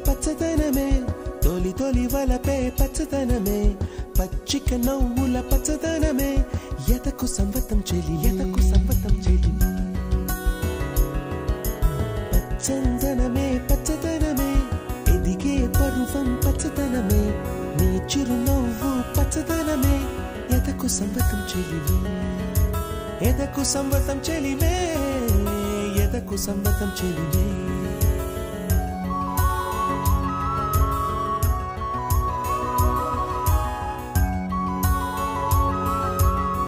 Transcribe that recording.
పచ్చదనమే తొలి తొలి వలపే పచ్చదనమే పచ్చిక నవ్వుల పచ్చదనమే ఎదకు సంవతం చెలి ఎదకు సంవతం చెలి పచ్చదనమే పచ్చదనమే ఎదిగే పరువం పచ్చదనమే నీ చిరునవ్వు పచ్చదనమే ఎదకు సంవతం చెలివే ఎదకు సంవతం చెలివే ఎదకు సంవతం చెలివే